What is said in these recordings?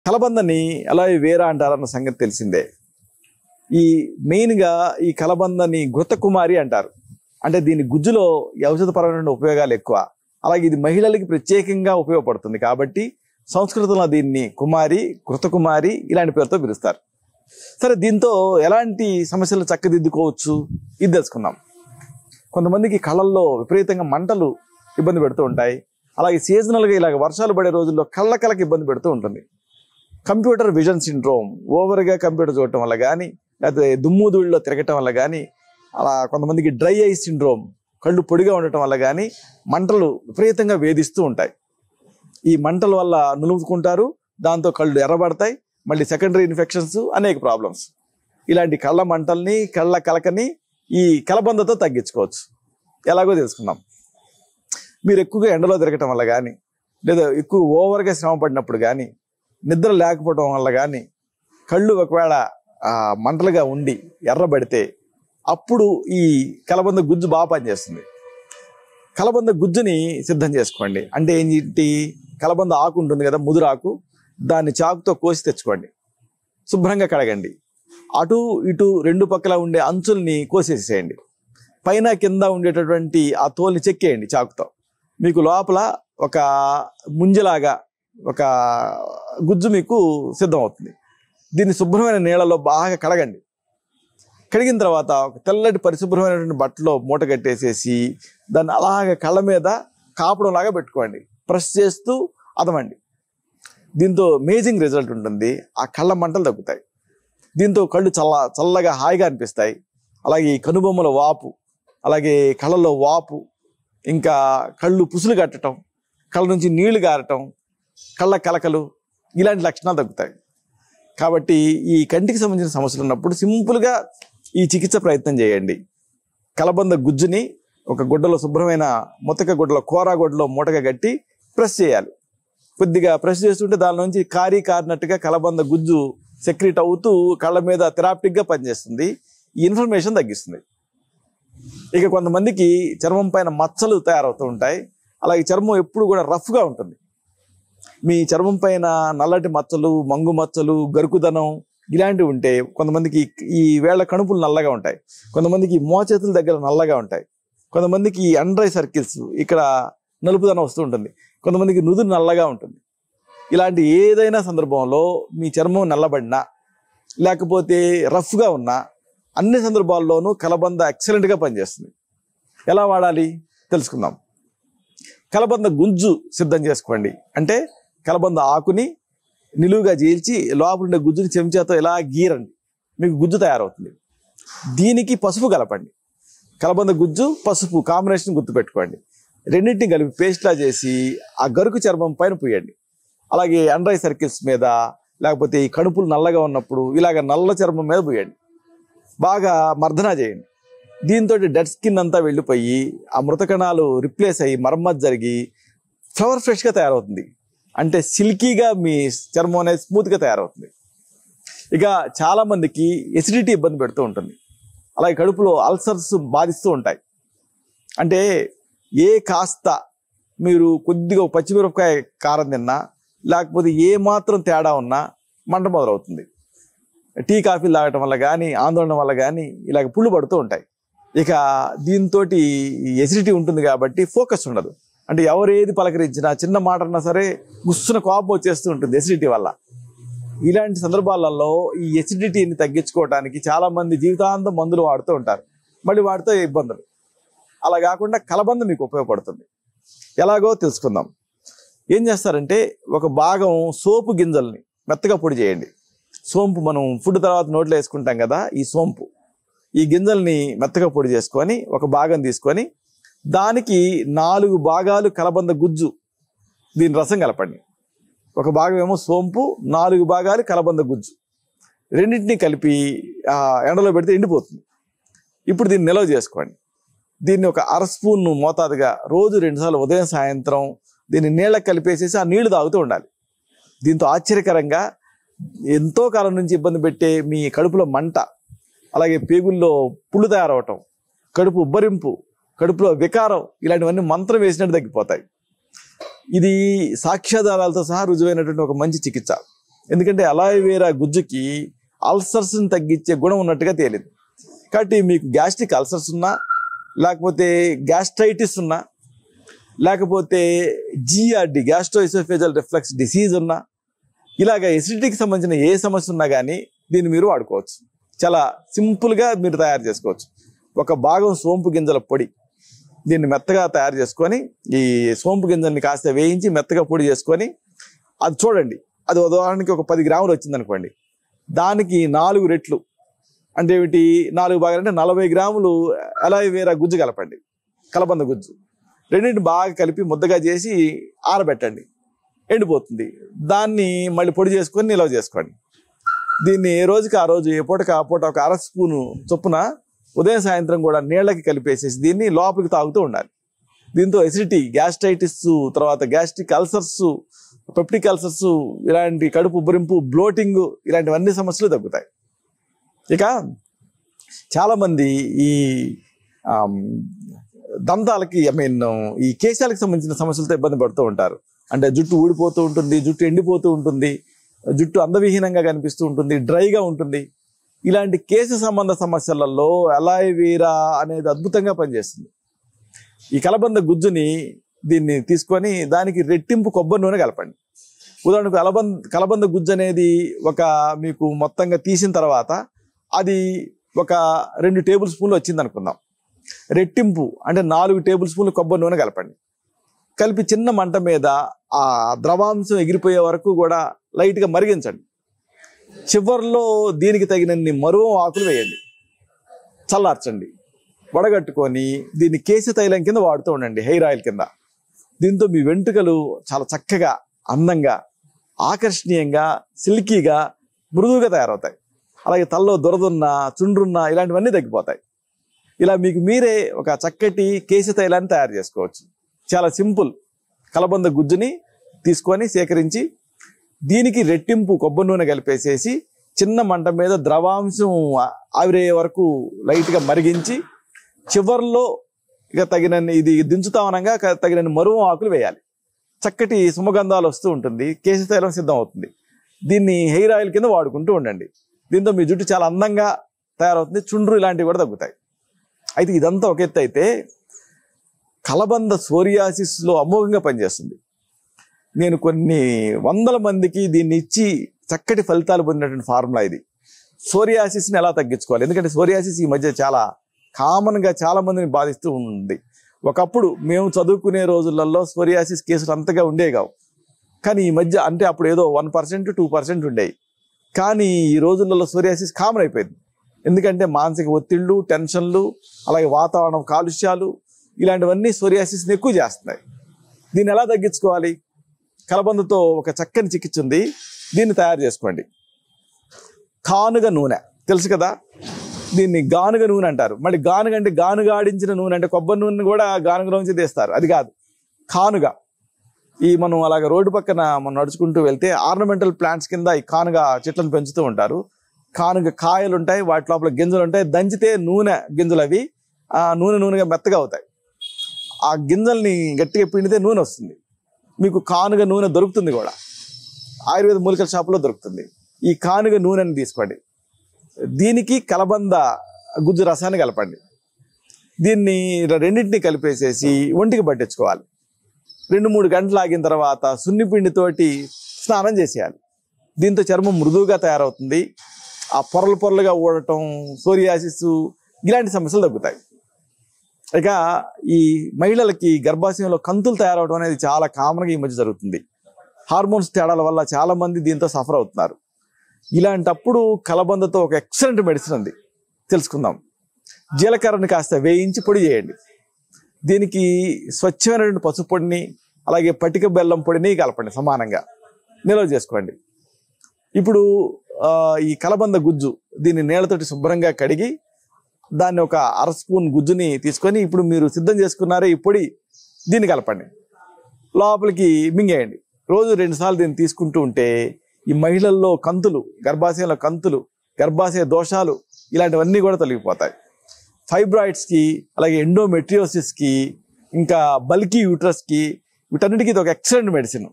కలబందని అలాగే వేరా అంటారన్న సంగతి తెలిసిందే. ఈ మెయిన్గా ఈ కలబందని ఘృతకుమారి అంటారు. అంటే దీని గుజ్జులో ఔషధపరమైన ఉపయోగాలు ఎక్కువ. అలాగే ఇది మహిళలకి ప్రత్యేకంగా ఉపయోగపడుతుంది కాబట్టి సంస్కృతంలో దీన్ని కుమారి, ఘృతకుమారి ఇలాంటి పేరుతో పిలుస్తారు. సరే, దీంతో ఎలాంటి సమస్యలు చక్కదిద్దుకోవచ్చు ఇది తెలుసుకుందాం. కొంతమందికి కళ్ళల్లో విపరీతంగా మంటలు ఇబ్బంది పెడుతూ ఉంటాయి. అలాగే సీజనల్గా ఇలాగ వర్షాలు పడే రోజుల్లో కళ్ళకి ఇబ్బంది పెడుతూ ఉంటుంది. కంప్యూటర్ విజన్ సిండ్రోమ్, ఓవర్గా కంప్యూటర్ చూడటం వల్ల కానీ, లేకపోతే దుమ్ము ధూళిలో తిరగటం వల్ల కానీ, అలా కొంతమందికి డ్రై ఐ సిండ్రోమ్, కళ్ళు పొడిగా ఉండటం వల్ల కానీ మంటలు విపరీతంగా వేధిస్తూ ఉంటాయి. ఈ మంటల వల్ల నులుముకుంటారు, దాంతో కళ్ళు ఎర్రబడతాయి, మళ్ళీ సెకండరీ ఇన్ఫెక్షన్స్, అనేక ప్రాబ్లమ్స్. ఇలాంటి కళ్ళ మంటల్ని, కళ్ళ కలకని ఈ కలబందతో తగ్గించుకోవచ్చు. ఎలాగో తెలుసుకుందాం. మీరు ఎక్కువగా ఎండలో తిరగటం వల్ల కానీ, లేదా ఎక్కువ ఓవర్గా శ్రమ పడినప్పుడు కానీ, నిద్ర లేకపోవడం వల్ల కానీ కళ్ళు ఒకవేళ మంటలుగా ఉండి ఎర్రబడితే అప్పుడు ఈ కలబంద గుజ్జు బాగా పనిచేస్తుంది. కలబంద గుజ్జుని సిద్ధం చేసుకోండి. అంటే ఏంటి, కలబంద ఆకు ఉంటుంది కదా, ముదురు ఆకు, దాన్ని చాకుతో కోసి తెచ్చుకోండి. శుభ్రంగా కడగండి. అటు ఇటు రెండు పక్కల ఉండే అంచుల్ని కోసేసేయండి. పైన కింద ఉండేటటువంటి ఆ తోల్ని చెక్కేయండి చాకుతో. మీకు లోపల ఒక ముంజలాగా ఒక గుజ్జు మీకు సిద్ధం అవుతుంది. దీన్ని శుభ్రమైన నీళ్ళలో బాగా కడగండి. కడిగిన తర్వాత ఒక తెల్లటి పరిశుభ్రమైనటువంటి బట్టలో మూట కట్టేసేసి దాన్ని అలాగ కళ్ళ మీద కాపడంలాగా పెట్టుకోండి. ప్రెస్ చేస్తూ అదమండి. దీంతో అమేజింగ్ రిజల్ట్ ఉంటుంది. ఆ కళ్ళ మంటలు తగ్గుతాయి. దీంతో కళ్ళు చల్లగా హాయిగా అనిపిస్తాయి. అలాగే ఈ కనుబొమ్మల వాపు, అలాగే కళ్ళలో వాపు, ఇంకా కళ్ళు పుసులు కట్టడం, కళ్ళ నుంచి నీళ్లు గారటం, కళ్ళ కలకలు, ఇలాంటి లక్షణాలు తగ్గుతాయి. కాబట్టి ఈ కంటికి సంబంధించిన సమస్యలు ఉన్నప్పుడు సింపుల్గా ఈ చికిత్స ప్రయత్నం చేయండి. కలబంద గుజ్జుని ఒక గుడ్డలో, శుభ్రమైన ముతక గుడ్డలో, కోరా గుడ్డలో మూటగా కట్టి ప్రెస్ చేయాలి. కొద్దిగా ప్రెస్ చేస్తుంటే దాని నుంచి కారినట్టుగా కలబంద గుజ్జు సెక్రీట్ అవుతూ కళ్ళ మీద థెరాప్టిక్గా పనిచేస్తుంది. ఈ ఇన్ఫ్లమేషన్ తగ్గిస్తుంది. ఇక కొంతమందికి చర్మం పైన మచ్చలు తయారవుతూ ఉంటాయి. అలాగే చర్మం ఎప్పుడు కూడా రఫ్గా ఉంటుంది. మీ చర్మం పైన నల్లటి మచ్చలు, మంగు మచ్చలు, గరుకుదనం ఇలాంటివి ఉంటే, కొంతమందికి ఈ వేళ్ల కణుపులు నల్లగా ఉంటాయి, కొంతమందికి మోచేతుల దగ్గర నల్లగా ఉంటాయి, కొంతమందికి అండ్రై సర్కిల్స్ ఇక్కడ నలుపుదనం వస్తూ ఉంటుంది, కొంతమందికి నుదురు నల్లగా ఉంటుంది. ఇలాంటి ఏదైనా సందర్భంలో మీ చర్మం నల్లబడినా, లేకపోతే రఫ్గా ఉన్నా, అన్ని సందర్భాల్లోనూ కలబంద ఎక్సలెంట్గా పనిచేస్తుంది. ఎలా వాడాలి తెలుసుకుందాం. కలబంద గుజ్జు సిద్ధం చేసుకోండి. అంటే కలబంద ఆకుని నిలువుగా చీల్చి లోపల ఉండే గుజ్జుని చెంచాతో ఇలా గీరండి. మీకు గుజ్జు తయారవుతుంది. దీనికి పసుపు కలపండి. కలబంద గుజ్జు, పసుపు కాంబినేషన్ గుర్తుపెట్టుకోండి. రెండింటిని కలిపి పేస్ట్లా చేసి ఆ గరుకు చర్మం పైన పూయండి. అలాగే అండ్రై సర్కిల్స్ మీద, లేకపోతే ఈ కణుపులు నల్లగా ఉన్నప్పుడు ఇలాగ నల్ల చర్మం మీద పూయండి. బాగా మర్దన చేయండి. దీంతో డెడ్ స్కిన్ అంతా వెళ్ళిపోయి ఆ మృత కణాలు రిప్లేస్ అయ్యి మరమ్మతు జరిగి ఫ్లవర్ ఫ్రెష్గా తయారవుతుంది. అంటే సిల్కీగా మీ చర్మం అనేది స్మూత్గా తయారవుతుంది. ఇక చాలామందికి ఎసిడిటీ ఇబ్బంది పెడుతూ ఉంటుంది. అలాగే కడుపులో అల్సర్స్ బాధిస్తూ ఉంటాయి. అంటే కాస్త మీరు కొద్దిగా పచ్చిమిరపకాయ కారం తిన్నా, లేకపోతే ఏ మాత్రం తేడా ఉన్నా మంట మొదలవుతుంది. టీ కాఫీలు తాగటం వల్ల కానీ, ఆందోళన వల్ల కానీ ఇలాగ పుళ్ళు పడుతూ ఉంటాయి. ఇక దీంతో ఎసిడిటీ ఉంటుంది కాబట్టి ఫోకస్ ఉండదు. అంటే ఎవరు ఏది పలకరించినా, చిన్న మాట అన్నా సరే గుస్సున కోపం వచ్చేస్తూ ఉంటుంది ఎసిడిటీ వల్ల. ఇలాంటి సందర్భాలలో ఈ ఎసిడిటీని తగ్గించుకోవడానికి చాలామంది జీవితాంతం మందులు వాడుతూ ఉంటారు. మళ్ళీ వాడితో ఇబ్బందులు. అలా కాకుండా కలబంద మీకు ఉపయోగపడుతుంది. ఎలాగో తెలుసుకుందాం. ఏం చేస్తారంటే, ఒక భాగం సోపు గింజల్ని మెత్తగా పొడి చేయండి. సోంపు మనం ఫుడ్ తర్వాత నోట్లో వేసుకుంటాం కదా, ఈ సోంపు, ఈ గింజల్ని మెత్తగా పొడి చేసుకొని ఒక భాగం తీసుకొని దానికి 4 భాగాలు కలబంద గుజ్జు, దీని రసం కలపండి. ఒక భాగం ఏమో సోంపు, 4 భాగాలు కలబంద గుజ్జు, రెండింటినీ కలిపి ఎండలో పెడితే ఎండిపోతుంది. ఇప్పుడు దీన్ని నిల్వ చేసుకోండి. దీన్ని ఒక 1/2 స్పూన్ మోతాదుగా రోజు 2 సార్లు ఉదయం సాయంత్రం దీన్ని నీళ్ళకి కలిపేసేసి ఆ నీళ్లు తాగుతూ ఉండాలి. దీంతో ఆశ్చర్యకరంగా ఎంతో కాలం నుంచి ఇబ్బంది పెట్టే మీ కడుపులో మంట, అలాగే పేగుల్లో పుళ్ళు తయారవటం, కడుపు ఉబ్బరింపు, కడుపులో వికారం, ఇలాంటివన్నీ మంత్రం వేసినట్టు తగ్గిపోతాయి. ఇది సాక్ష్యాధారాలతో సహా రుజువైనటువంటి ఒక మంచి చికిత్స. ఎందుకంటే అలావేరా గుజ్జుకి అల్సర్స్ని తగ్గించే గుణం ఉన్నట్టుగా తేలింది. కాబట్టి మీకు గ్యాస్ట్రిక్ అల్సర్స్ ఉన్నా, లేకపోతే గ్యాస్ట్రైటిస్ ఉన్నా, లేకపోతే GERD గ్యాస్ట్రోఎసోఫేజల్ రిఫ్లక్స్ డిసీజ్ ఉన్నా, ఇలాగ ఎసిడిటీకి సంబంధించిన ఏ సమస్య ఉన్నా కానీ దీన్ని మీరు వాడుకోవచ్చు. చాలా సింపుల్గా మీరు తయారు చేసుకోవచ్చు. ఒక భాగం సోంపు గింజల పొడి, దీన్ని మెత్తగా తయారు చేసుకొని ఈ సోంపు గింజల్ని కాస్త వేయించి మెత్తగా పొడి చేసుకొని అది చూడండి, అది ఉదాహరణకి ఒక 10 గ్రాములు వచ్చింది అనుకోండి, దానికి 4 రెట్లు అంటే ఏమిటి 4 భాగాలు అంటే 40 గ్రాములు అలోవెరా గుజ్జు కలపండి, కలబంద గుజ్జు. రెండింటిని బాగా కలిపి ముద్దగా చేసి ఆరబెట్టండి, ఎండిపోతుంది. దాన్ని మళ్ళీ పొడి చేసుకొని నిల్వ చేసుకోండి. దీన్ని ఏ రోజుకి ఆ రోజు, ఏ పూటకి ఆ పూట ఒక 1/2 స్పూను చొప్పున ఉదయం సాయంత్రం కూడా నీళ్ళకి కలిపేసేసి దీన్ని లోపలికి తాగుతూ ఉండాలి. దీంతో ఎసిడిటీ, గ్యాస్ట్రైటిస్, తర్వాత గ్యాస్ట్రిక్ అల్సర్స్, పెప్టిక్ అల్సర్స్, ఇలాంటి కడుపు ఉబ్బరింపు, బ్లోటింగ్, ఇలాంటివన్నీ సమస్యలు తగ్గుతాయి. ఇక చాలామంది ఈ దంతాలకి ఈ కేశాలకు సంబంధించిన సమస్యలతో ఇబ్బంది పడుతూ ఉంటారు. అంటే జుట్టు ఊడిపోతూ ఉంటుంది, జుట్టు ఎండిపోతూ ఉంటుంది, జుట్టు అందవిహీనంగా కనిపిస్తూ ఉంటుంది, డ్రైగా ఉంటుంది. ఇలాంటి కేశ సంబంధ సమస్యలలో అలోవెరా అనేది అద్భుతంగా పనిచేస్తుంది. ఈ కలబంద గుజ్జుని దీన్ని తీసుకొని దానికి రెట్టింపు కొబ్బరి నూనె కలపండి. ఉదాహరణకు కలబంద గుజ్జు అనేది మీకు మొత్తంగా తీసిన తర్వాత అది ఒక 2 టేబుల్ స్పూన్లు వచ్చింది అనుకుందాం. రెట్టింపు అంటే 4 టేబుల్ స్పూన్లు కొబ్బరి నూనె కలపండి. కలిపి చిన్న మంట మీద ఆ ద్రవాంశం ఎగిరిపోయే వరకు కూడా లైట్గా మరిగించండి. చివర్లో దీనికి తగినన్ని మరువం ఆకులు వేయండి, చల్లార్చండి, వడగట్టుకొని దీన్ని కేశ తైలం కింద వాడుతూ ఉండండి, హెయిర్ ఆయిల్ కింద. దీంతో మీ వెంట్రుకలు చాలా చక్కగా, అందంగా, ఆకర్షణీయంగా, సిల్కీగా, మృదువుగా తయారవుతాయి. అలాగే తలలో దురదున్న, చుండ్రున్న ఇలాంటివన్నీ తగ్గిపోతాయి. ఇలా మీకు మీరే ఒక చక్కటి కేశ తైలాన్ని తయారు చేసుకోవచ్చు. చాలా సింపుల్. కలబంద గుజ్జుని తీసుకొని సేకరించి దీనికి రెట్టింపు కొబ్బరి నూనె కలిపేసేసి చిన్న మంట మీద ద్రవాంశం ఆవిరయ్యే వరకు లైట్గా మరిగించి చివర్లో ఇక తగినన్ని ఇది దించుతామనగా తగినన్ని మరువం ఆకులు వేయాలి. చక్కటి సుమగంధాలు వస్తూ ఉంటుంది, కేశ తైలం సిద్ధం అవుతుంది. దీన్ని హెయిర్ ఆయిల్ కింద వాడుకుంటూ ఉండండి. దీంతో మీ జుట్టు చాలా అందంగా తయారవుతుంది, చుండ్రు ఇలాంటివి కూడా తగ్గుతాయి. అయితే ఇదంతా ఒక ఎత్తు అయితే కలబంద సోరియాసిస్లో అమోఘంగా పనిచేస్తుంది. నేను కొన్ని వందల మందికి దీన్ని ఇచ్చి చక్కటి ఫలితాలు పొందినటువంటి ఫార్ములా ఇది. సోరియాసిస్ని ఎలా తగ్గించుకోవాలి, ఎందుకంటే సోరియాసిస్ ఈ మధ్య చాలా కామన్గా చాలా మందిని బాధిస్తూ ఉంది. ఒకప్పుడు మేము చదువుకునే రోజులలో సోరియాసిస్ కేసులు అంతగా ఉండేవి కావు, కానీ ఈ మధ్య అంటే అప్పుడు ఏదో 1% 2% ఉండేవి. కానీ ఈ రోజులలో సోరియాసిస్ కామన్ అయిపోయింది. ఎందుకంటే మానసిక ఒత్తిళ్ళు, టెన్షన్లు, అలాగే వాతావరణం కాలుష్యాలు ఇలాంటివన్నీ సోరియాసిస్ని ఎక్కువ చేస్తున్నాయి. దీన్ని ఎలా తగ్గించుకోవాలి? కలబందతో ఒక చక్కని చికిత్స ఉంది, దీన్ని తయారు చేసుకోండి. కానుగ నూనె తెలుసు కదా, దీన్ని గానుగ నూనె అంటారు. మళ్ళీ గానుగ అంటే గానుగ ఆడించిన నూనె, అంటే కొబ్బరి నూనె కూడా గానుగలోంచి తీస్తారు, అది కాదు. కానుగ ఈ మనం అలాగ రోడ్డు పక్కన మనం నడుచుకుంటూ వెళ్తే ఆర్నమెంటల్ ప్లాంట్స్ కింద ఈ కానుగ చెట్లను పెంచుతూ ఉంటారు. కానుగ కాయలు ఉంటాయి, వాటి లోపల గింజలు ఉంటాయి. దంచితే నూనె గింజలు అవి ఆ నూనెగా మెత్తగా అవుతాయి. ఆ గింజల్ని గట్టిగా పిండితే నూనె వస్తుంది. మీకు కానుగ నూనె దొరుకుతుంది కూడా, ఆయుర్వేద మూలికల షాపులో దొరుకుతుంది. ఈ కానుగ నూనెని తీసుకోండి, దీనికి కలబంద గుజ్జు రసాన్ని కలపండి. దీన్ని రెండింటిని కలిపేసేసి ఒంటికి పట్టించుకోవాలి. 2-3 గంటలు ఆగిన తర్వాత సున్నిపిండితోటి స్నానం చేసేయాలి. దీంతో చర్మం మృదువుగా తయారవుతుంది. ఆ పొరలుగా ఊడటం, సోరియాసిస్ ఇలాంటి సమస్యలు తగ్గుతాయి. ఇక ఈ మహిళలకి గర్భాశయంలో కంతులు తయారవడం అనేది చాలా కామన్గా ఈ మధ్య జరుగుతుంది. హార్మోన్స్ తేడాల వల్ల చాలా మంది దీంతో సఫర్ అవుతున్నారు. ఇలాంటప్పుడు కలబందతో ఒక ఎక్సలెంట్ మెడిసిన్ ఉంది, తెలుసుకుందాం. జీలకర్రని కాస్త వేయించి పొడి చేయండి. దీనికి స్వచ్ఛమైనటువంటి పసుపు పొడిని, అలాగే పటిక బెల్లం పొడిని కలపండి, సమానంగా నిల్వ చేసుకోండి. ఇప్పుడు ఈ కలబంద గుజ్జు దీన్ని నీళ్ళతోటి శుభ్రంగా కడిగి దాన్ని ఒక 1/2 స్పూన్ గుజ్జుని తీసుకొని ఇప్పుడు మీరు సిద్ధం చేసుకున్నారే ఈ పొడి, దీన్ని కలపండి, లోపలికి మింగేయండి. రోజు 2 సార్లు దీన్ని తీసుకుంటూ ఉంటే ఈ మహిళల్లో కంతులు, గర్భాశయంలో కంతులు, గర్భాశయ దోషాలు ఇలాంటివన్నీ కూడా తొలగిపోతాయి. ఫైబ్రాయిడ్స్కి, అలాగే ఎండోమెట్రియోసిస్కి, ఇంకా బల్కీ యూట్రస్కి, వీటన్నిటికీ ఇది ఒక ఎక్సలెంట్ మెడిసిన్.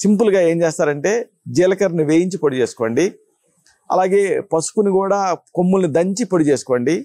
సింపుల్గా ఏం చేస్తారంటే జీలకర్రని వేయించి పొడి చేసుకోండి. అలాగే పసుపుని కూడా కొమ్ముల్ని దంచి పొడి చేసుకోండి.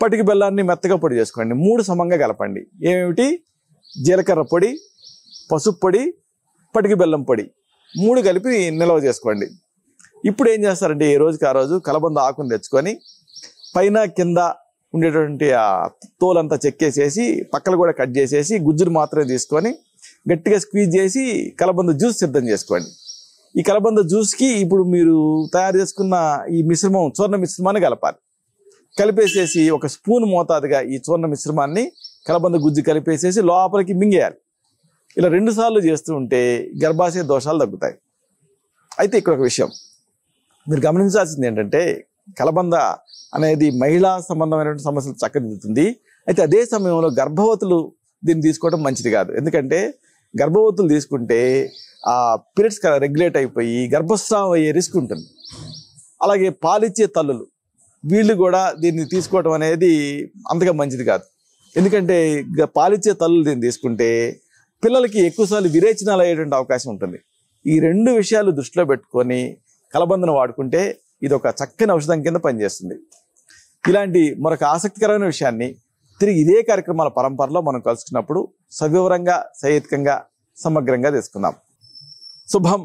పటిక బెల్లాన్ని మెత్తగా పొడి చేసుకోండి. 3 సమంగా కలపండి. ఏమిటి? జీలకర్ర పొడి, పసుపు పొడి, పటిక బెల్లం పొడి 3 కలిపి నిల్వ చేసుకోండి. ఇప్పుడు ఏం చేస్తారంటే ఏ రోజుకి ఆ రోజు కలబంద ఆకుని తెచ్చుకొని పైన కింద ఉండేటువంటి ఆ తోలంతా చెక్కేసేసి పక్కలు కూడా కట్ చేసేసి గుజ్జును మాత్రమే తీసుకొని గట్టిగా స్క్వీజ్ చేసి కలబంద జ్యూస్ సిద్ధం చేసుకోండి. ఈ కలబంద జ్యూస్కి ఇప్పుడు మీరు తయారు చేసుకున్న ఈ మిశ్రమం చూర్ణ మిశ్రమాన్ని కలపాలి. కలిపేసేసి ఒక స్పూన్ మోతాదుగా ఈ చూర్ణ మిశ్రమాన్ని కలబంద గుజ్జు కలిపేసేసి లోపలికి మింగేయాలి. ఇలా 2 సార్లు చేస్తూ ఉంటే గర్భాశయ దోషాలు తగ్గుతాయి. అయితే ఇక్కడ ఒక విషయం మీరు గమనించాల్సింది ఏంటంటే కలబంద అనేది మహిళా సంబంధమైనటువంటి సమస్యలు చక్కదిద్దుతుంది. అయితే అదే సమయంలో గర్భవతులు దీన్ని తీసుకోవడం మంచిది కాదు. ఎందుకంటే గర్భవతులు తీసుకుంటే ఆ పీరియడ్స్ రెగ్యులేట్ అయిపోయి గర్భస్రావం అయ్యే రిస్క్ ఉంటుంది. అలాగే పాలిచ్చే తల్లులు వీళ్ళు కూడా దీన్ని తీసుకోవడం అనేది అంతగా మంచిది కాదు. ఎందుకంటే పాలిచ్చే తల్లులు దీన్ని తీసుకుంటే పిల్లలకి ఎక్కువసార్లు విరేచనాలు అయ్యేటువంటి అవకాశం ఉంటుంది. ఈ 2 విషయాలు దృష్టిలో పెట్టుకొని కలబందను వాడుకుంటే ఇది ఒక చక్కని ఔషధం కింద పనిచేస్తుంది. ఇలాంటి మరొక ఆసక్తికరమైన విషయాన్ని తిరిగి ఇదే కార్యక్రమాల పరంపరలో మనం కలుసుకున్నప్పుడు సవివరంగా, సహేతుకంగా, సమగ్రంగా తెలుసుకుందాం. శుభం.